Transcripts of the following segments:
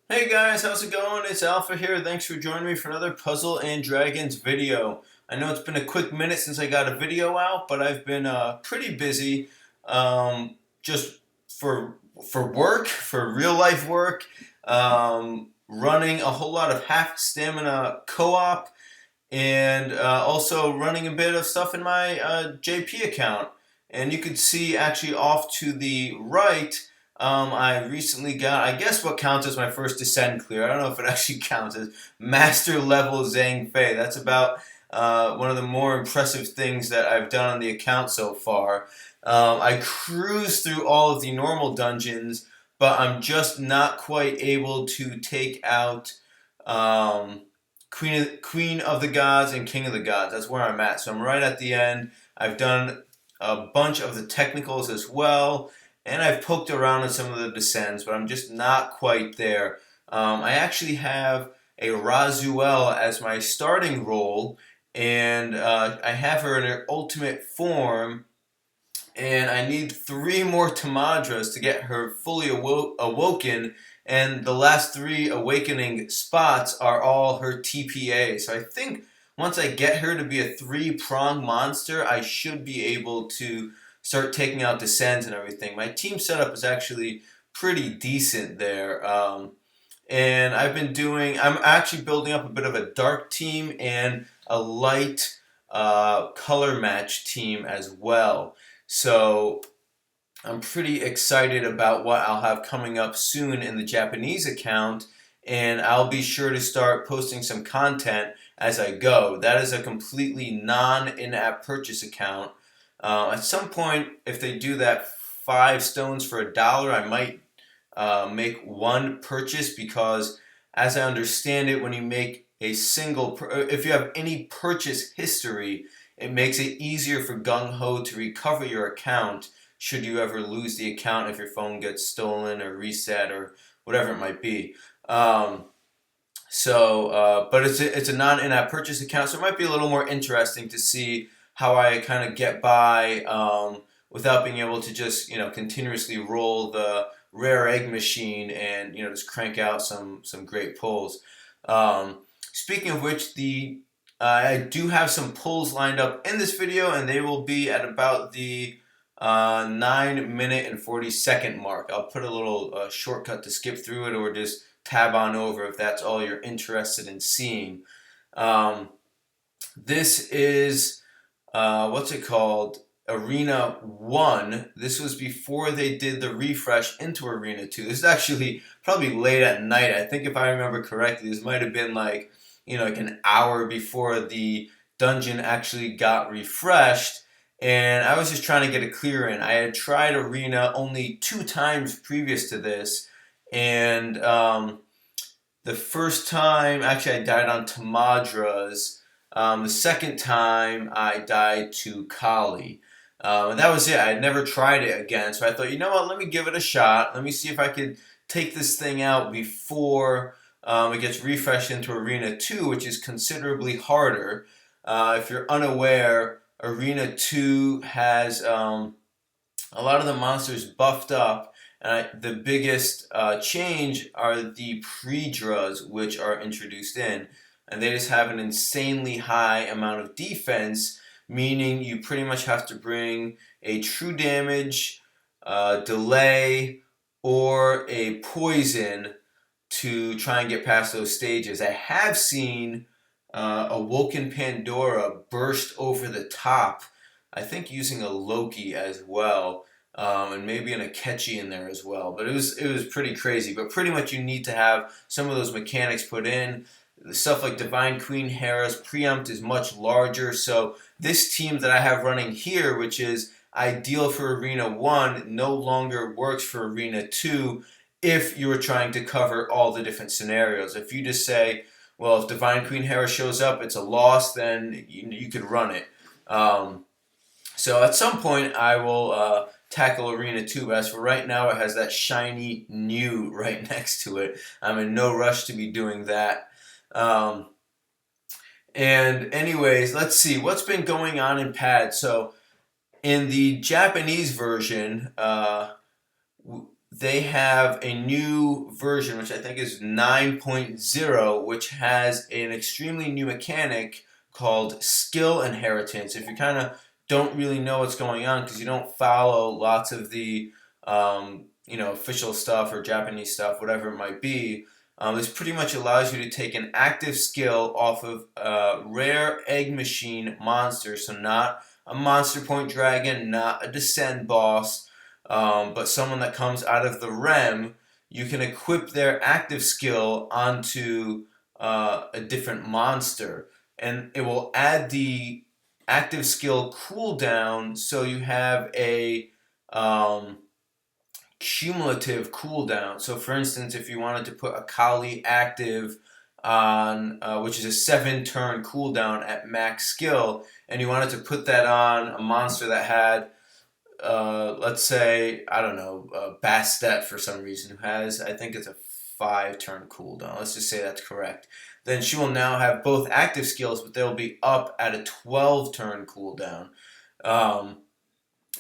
Hey guys, how's it going? It's Alpha here. Thanks for joining me for another Puzzle and Dragons video. I know it's been a quick minute since I got a video out, but I've been pretty busy just for work, for real life work, running a whole lot of half stamina co-op, and also running a bit of stuff in my JP account. And you can see actually off to the right, I recently got, I guess what counts as my first Descend clear. I don't know if it actually counts as Master Level Zhang Fei. That's about one of the more impressive things that I've done on the account so far. I cruise through all of the normal dungeons, but I'm just not quite able to take out Queen of the Gods and King of the Gods. That's where I'm at. So I'm right at the end. I've done a bunch of the technicals as well, and I've poked around in some of the descents, but I'm just not quite there. I actually have a Razuel as my starting role, and I have her in her ultimate form, and I need 3 more Tamadras to get her fully awoken, and the last 3 awakening spots are all her TPA. So I think once I get her to be a 3-prong monster, I should be able to start taking out descends and everything. My team setup is actually pretty decent there. And I'm actually building up a bit of a dark team and a light color match team as well. So I'm pretty excited about what I'll have coming up soon in the Japanese account, and I'll be sure to start posting some content as I go. That is a completely non-in-app purchase account. At some point, if they do that 5 stones for $1, I might make one purchase, because as I understand it, when you make a single, if you have any purchase history, it makes it easier for Gung Ho to recover your account should you ever lose the account, if your phone gets stolen or reset or whatever it might be. But it's a non-in-app purchase account, so it might be a little more interesting to see how I kind of get by without being able to just continuously roll the rare egg machine and just crank out some great pulls. Speaking of which, I do have some pulls lined up in this video, and they will be at about the 9 minute and 40 second mark. I'll put a little shortcut to skip through it, or just tab on over if that's all you're interested in seeing. This is what's it called? Arena 1. This was before they did the refresh into Arena 2. This is actually probably late at night. I think if I remember correctly, this might have been like an hour before the dungeon actually got refreshed, and I was just trying to get a clear in. I had tried Arena only 2 times previous to this, and the first time, actually, I died on Tamadras. The second time, I died to Kali. And that was it. I had never tried it again, so I thought, you know what, let me give it a shot. Let me see if I could take this thing out before it gets refreshed into Arena 2, which is considerably harder. If you're unaware, Arena 2 has a lot of the monsters buffed up. The biggest change are the Predras, which are introduced in. And they just have an insanely high amount of defense, meaning you pretty much have to bring a true damage, delay, or a poison to try and get past those stages. I have seen Awoken Pandora burst over the top, I think using a Loki as well, and maybe an Akechi in there as well. But it was pretty crazy. But pretty much you need to have some of those mechanics put in. Stuff like Divine Queen Hera's preempt is much larger, so this team that I have running here, which is ideal for Arena 1, no longer works for Arena 2 if you were trying to cover all the different scenarios. If you just say, well, if Divine Queen Hera shows up, it's a loss, then you could run it. So at some point, I will tackle Arena 2, but as for right now, it has that shiny new right next to it. I'm in no rush to be doing that. And anyways, let's see what's been going on in pad. So in the Japanese version, they have a new version, which I think is 9.0, which has an extremely new mechanic called skill inheritance. If you kind of don't really know what's going on because you don't follow lots of the official stuff or Japanese stuff, whatever it might be, this pretty much allows you to take an active skill off of a rare egg machine monster, so not a monster point dragon, not a descend boss, but someone that comes out of the realm. You can equip their active skill onto a different monster, and it will add the active skill cooldown, so you have a cumulative cooldown. So, for instance, if you wanted to put a Kali active on, which is a 7-turn cooldown at max skill, and you wanted to put that on a monster that had, let's say, I don't know, Bastet for some reason, who has, I think it's a 5-turn cooldown. Let's just say that's correct. Then she will now have both active skills, but they'll be up at a 12-turn cooldown.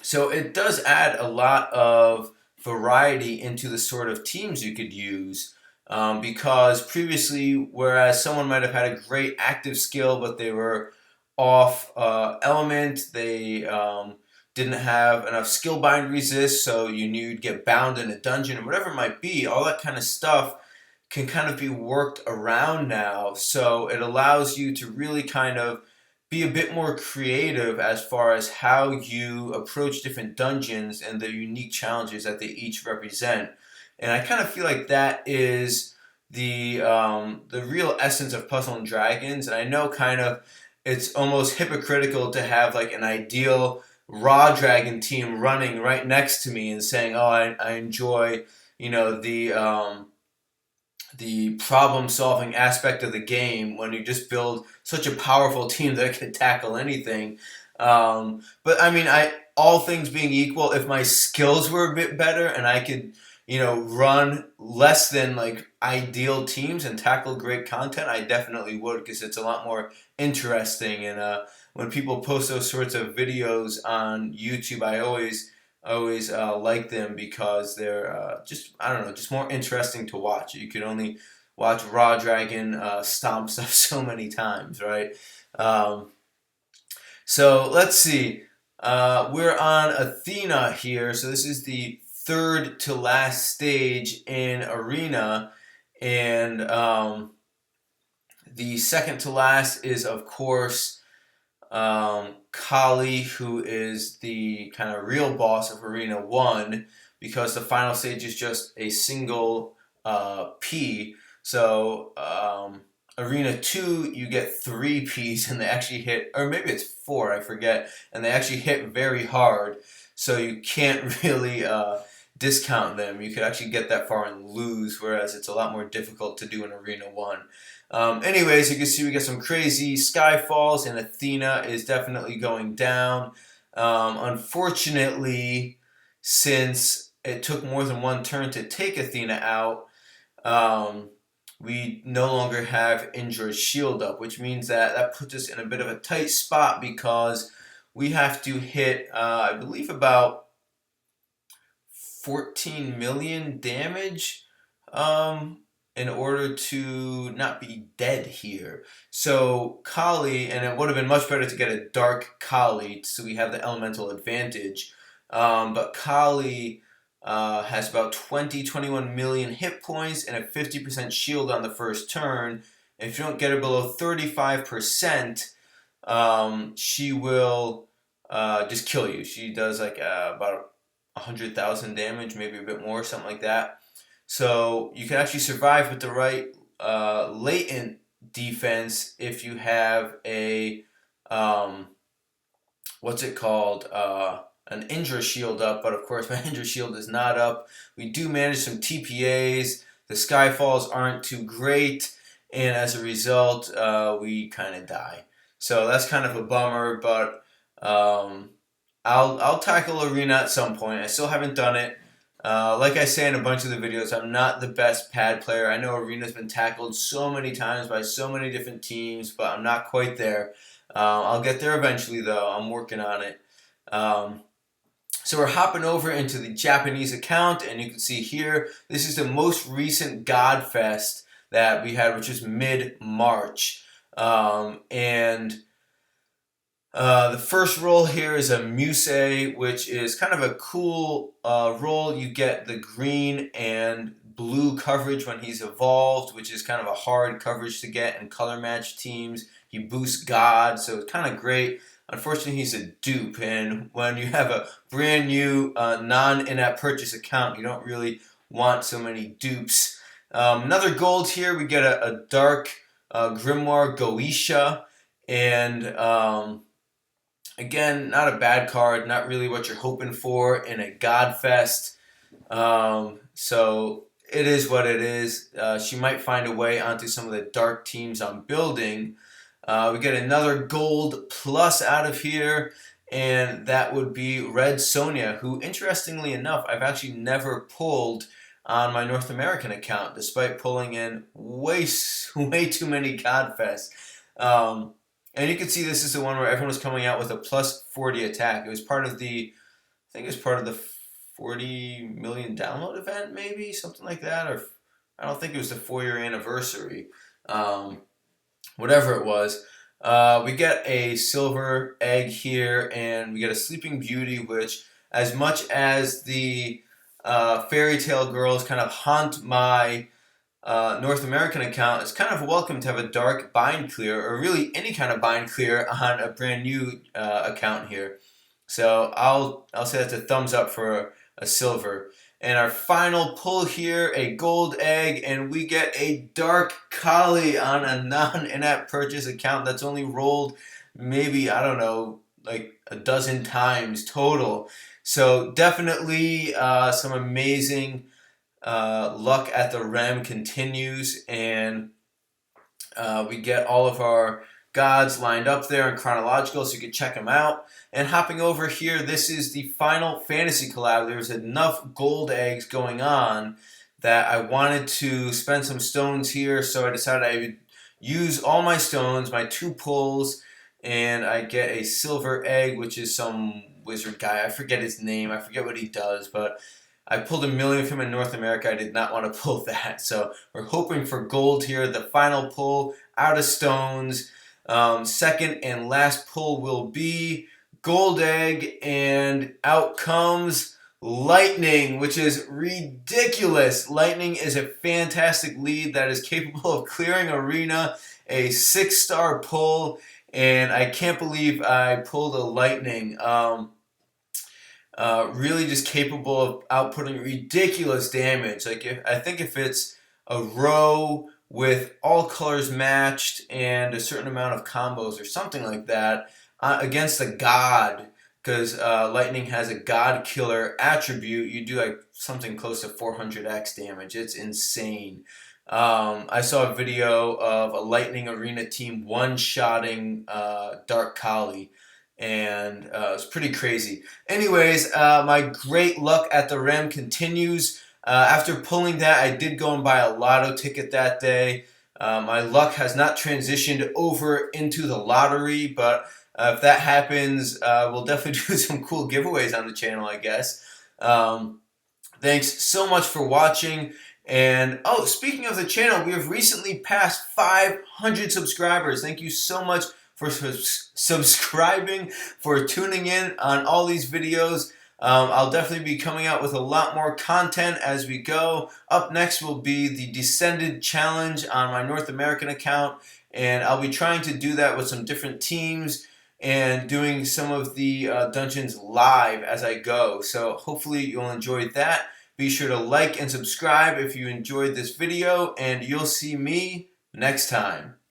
So it does add a lot of variety into the sort of teams you could use. Because previously, whereas someone might have had a great active skill, but they were off element, they didn't have enough skill bind resist, so you knew you'd get bound in a dungeon, or whatever it might be, all that kind of stuff can kind of be worked around now. So it allows you to really kind of be a bit more creative as far as how you approach different dungeons and the unique challenges that they each represent. And I kind of feel like that is the real essence of Puzzle and Dragons. And I know kind of it's almost hypocritical to have like an ideal raw dragon team running right next to me and saying, "Oh, I enjoy the problem solving aspect of the game," when you just build such a powerful team that can tackle anything. But I mean, all things being equal, if my skills were a bit better and I could, run less than like ideal teams and tackle great content, I definitely would, because it's a lot more interesting. And when people post those sorts of videos on YouTube, I always like them because they're just, I don't know, just more interesting to watch. You can only watch Raw Dragon stomp stuff so many times, right? So let's see. We're on Athena here. So this is the third to last stage in Arena. And the second to last is, of course, Kali, who is the kind of real boss of Arena 1, because the final stage is just a single P. So Arena 2, you get 3 Ps, and they actually hit, or maybe it's 4, I forget, and they actually hit very hard, so you can't really discount them. You could actually get that far and lose, whereas it's a lot more difficult to do in Arena 1. Anyways, you can see we get some crazy skyfalls, and Athena is definitely going down. Unfortunately, since it took more than one turn to take Athena out, we no longer have Indra's shield up, which means that puts us in a bit of a tight spot, because we have to hit, I believe, about 14 million damage in order to not be dead here. So Kali, and it would have been much better to get a dark Kali so we have the elemental advantage. But Kali has about 21 million hit points and a 50% shield on the first turn. If you don't get her below 35%, she will just kill you. She does like about 100,000 damage, maybe a bit more, something like that. So you can actually survive with the right latent defense if you have a an Indra shield up. But of course, my Indra shield is not up. We do manage some TPAs. The Skyfalls aren't too great, and as a result, we kind of die. So that's kind of a bummer. But I'll tackle Arena at some point. I still haven't done it. Like I say in a bunch of the videos, I'm not the best pad player. I know Arena's been tackled so many times by so many different teams, but I'm not quite there. I'll get there eventually, though. I'm working on it. So we're hopping over into the Japanese account, and you can see here, this is the most recent Godfest that we had, which is mid-March. And the first role here is a Musei, which is kind of a cool role. You get the green and blue coverage when he's evolved, which is kind of a hard coverage to get in color match teams. He boosts God, so it's kind of great. Unfortunately, he's a dupe, and when you have a brand new non-in-app purchase account, you don't really want so many dupes. Another gold here, we get a dark Grimoire Goetia, and again, not a bad card, not really what you're hoping for in a Godfest. So it is what it is. She might find a way onto some of the dark teams I'm building. We get another gold plus out of here, and that would be Red Sonja, who, interestingly enough, I've actually never pulled on my North American account, despite pulling in way too many Godfests. And you can see this is the one where everyone was coming out with a plus 40 attack. It was part of the, I think it was part of the 40 million download event, maybe something like that, or I don't think it was the 4-year anniversary. Whatever it was, we get a silver egg here, and we get a Sleeping Beauty, which, as much as the fairy tale girls kind of haunt my North American account, it's kind of welcome to have a dark bind clear, or really any kind of bind clear on a brand new account here. So I'll say that's a thumbs up for a silver. And our final pull here, a gold egg, and we get a dark Kali on a non-in-app purchase account that's only rolled maybe, I don't know, like a dozen times total. So definitely some amazing luck at the REM continues, and we get all of our gods lined up there in chronological, so you can check them out. And hopping over here, this is the Final Fantasy Collab. There's enough gold eggs going on that I wanted to spend some stones here, so I decided I would use all my stones, my 2 pulls, and I get a silver egg, which is some wizard guy. I forget his name, I forget what he does, but I pulled a million of him in North America. I did not want to pull that, so we're hoping for gold here. The final pull out of stones. Second and last pull will be gold egg, and out comes lightning, which is ridiculous. Lightning is a fantastic lead that is capable of clearing arena, a 6-star pull, and I can't believe I pulled a lightning. Really just capable of outputting ridiculous damage. Like I think if it's a row with all colors matched and a certain amount of combos or something like that against a god, because lightning has a god killer attribute, you do like something close to 400x damage. It's insane. I saw a video of a lightning arena team one-shotting Dark Kali, and it's pretty crazy. Anyways, my great luck at the REM continues. After pulling that, I did go and buy a lotto ticket that day. My luck has not transitioned over into the lottery, but if that happens, we'll definitely do some cool giveaways on the channel, I guess. Thanks so much for watching. And oh, speaking of the channel, we have recently passed 500 subscribers. Thank you so much for subscribing, for tuning in on all these videos. I'll definitely be coming out with a lot more content as we go. Up next will be the Descended Challenge on my North American account, and I'll be trying to do that with some different teams and doing some of the dungeons live as I go. So hopefully you'll enjoy that. Be sure to like and subscribe if you enjoyed this video, and you'll see me next time.